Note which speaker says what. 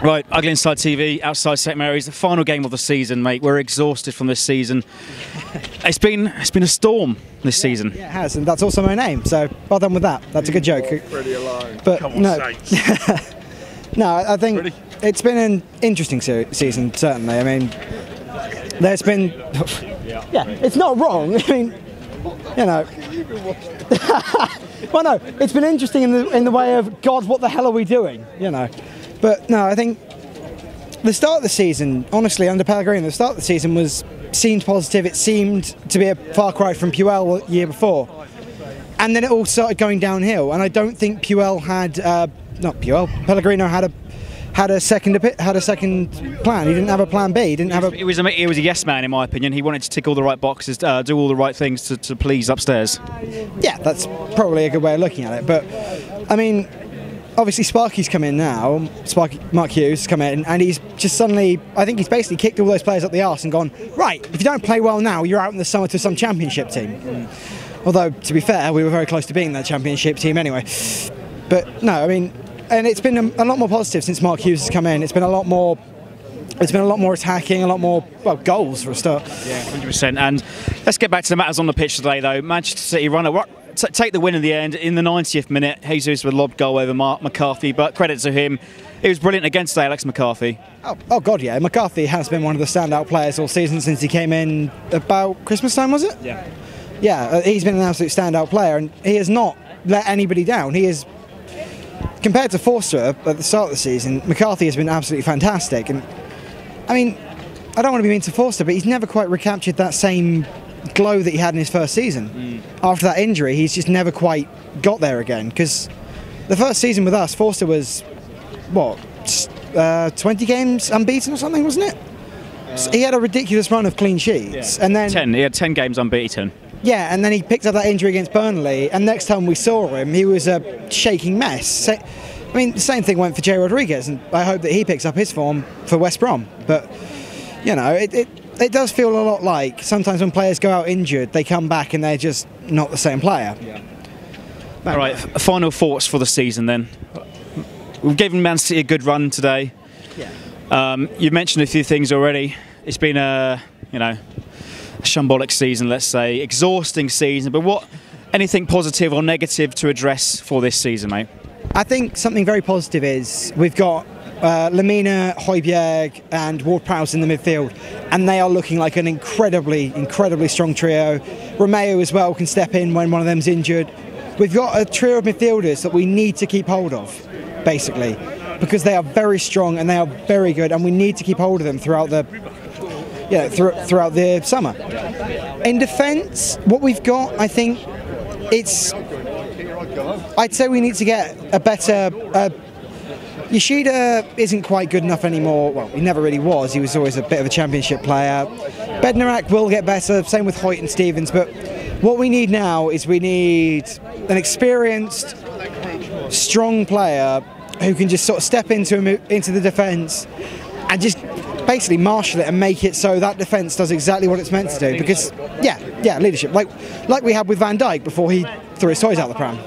Speaker 1: Right, Ugly Inside TV, outside St Mary's, the final game of the season, mate. We're exhausted from this season. It's been a storm this season.
Speaker 2: Yeah, it has, and that's also my name. So well done with that. That's a good joke.
Speaker 3: Pretty alive.
Speaker 2: But
Speaker 3: Come on,
Speaker 2: no, no, I think it's been an interesting season. Certainly, I mean, there's been. Yeah, it's not wrong. I mean, you know. Well, no, it's been interesting in the way of God, what the hell are we doing? You know. But no, I think the start of the season, honestly, under Pellegrini, the start of the season seemed positive. It seemed to be a far cry from Puel the year before, and then it all started going downhill. And I don't think Pellegrino had a second plan. He didn't have a plan B. He didn't have a.
Speaker 1: He was a yes man, in my opinion. He wanted to tick all the right boxes, do all the right things to please upstairs.
Speaker 2: Yeah, that's probably a good way of looking at it. But I mean, obviously Sparky's come in now. Mark Hughes has come in, and he's just suddenly, I think he's basically kicked all those players up the arse and gone, right, if you don't play well now, you're out in the summer to some championship team. Although, to be fair, we were very close to being that championship team anyway. But no, I mean, and it's been a lot more positive since Mark Hughes has come in. It's been a lot more attacking, a lot more, well, goals for a start.
Speaker 1: Yeah, 100%. And let's get back to the matters on the pitch today, though. Manchester City take the win in the end. In the 90th minute, Jesus with a lob goal over McCarthy, but credit to him, he was brilliant against Alex McCarthy.
Speaker 2: Oh God, yeah. McCarthy has been one of the standout players all season since he came in about Christmas time, was it?
Speaker 1: Yeah.
Speaker 2: Yeah, he's been an absolute standout player, and he has not let anybody down. He is, compared to Forster at the start of the season, McCarthy has been absolutely fantastic. And I mean, I don't want to be mean to Forster, but he's never quite recaptured that same glow that he had in his first season. After that injury, he's just never quite got there again. Because the first season with us, Forster was, what, 20 games unbeaten or something, wasn't it? So he had a ridiculous run of clean sheets.
Speaker 1: Yeah.
Speaker 2: And then
Speaker 1: he had 10 games unbeaten.
Speaker 2: Yeah, and then he picked up that injury against Burnley, and next time we saw him, he was a shaking mess. So, I mean, the same thing went for Jay Rodriguez, and I hope that he picks up his form for West Brom. But, you know, it does feel a lot like sometimes when players go out injured, they come back and they're just not the same player.
Speaker 1: Yeah. All right, final thoughts for the season then. We've given Man City a good run today. Yeah. You've mentioned a few things already. It's been a shambolic season, let's say, exhausting season. But anything positive or negative to address for this season, mate?
Speaker 2: I think something very positive is we've got Lamina, Højbjerg and Ward-Prowse in the midfield, and they are looking like an incredibly strong trio. Romeo as well can step in when one of them's injured. We've got a trio of midfielders that we need to keep hold of, basically, because they are very strong and they are very good, and we need to keep hold of them throughout the summer. In defence, what we've got, I think, I'd say we need to get a better. Yoshida isn't quite good enough anymore. Well, he never really was. He was always a bit of a championship player. Bednarak will get better. Same with Hoyt and Stevens. But what we need now is we need an experienced, strong player who can just sort of step into the defence and just basically marshal it and make it so that defence does exactly what it's meant to do. Because, yeah, leadership. Like we had with Van Dijk before he threw his toys out the pram.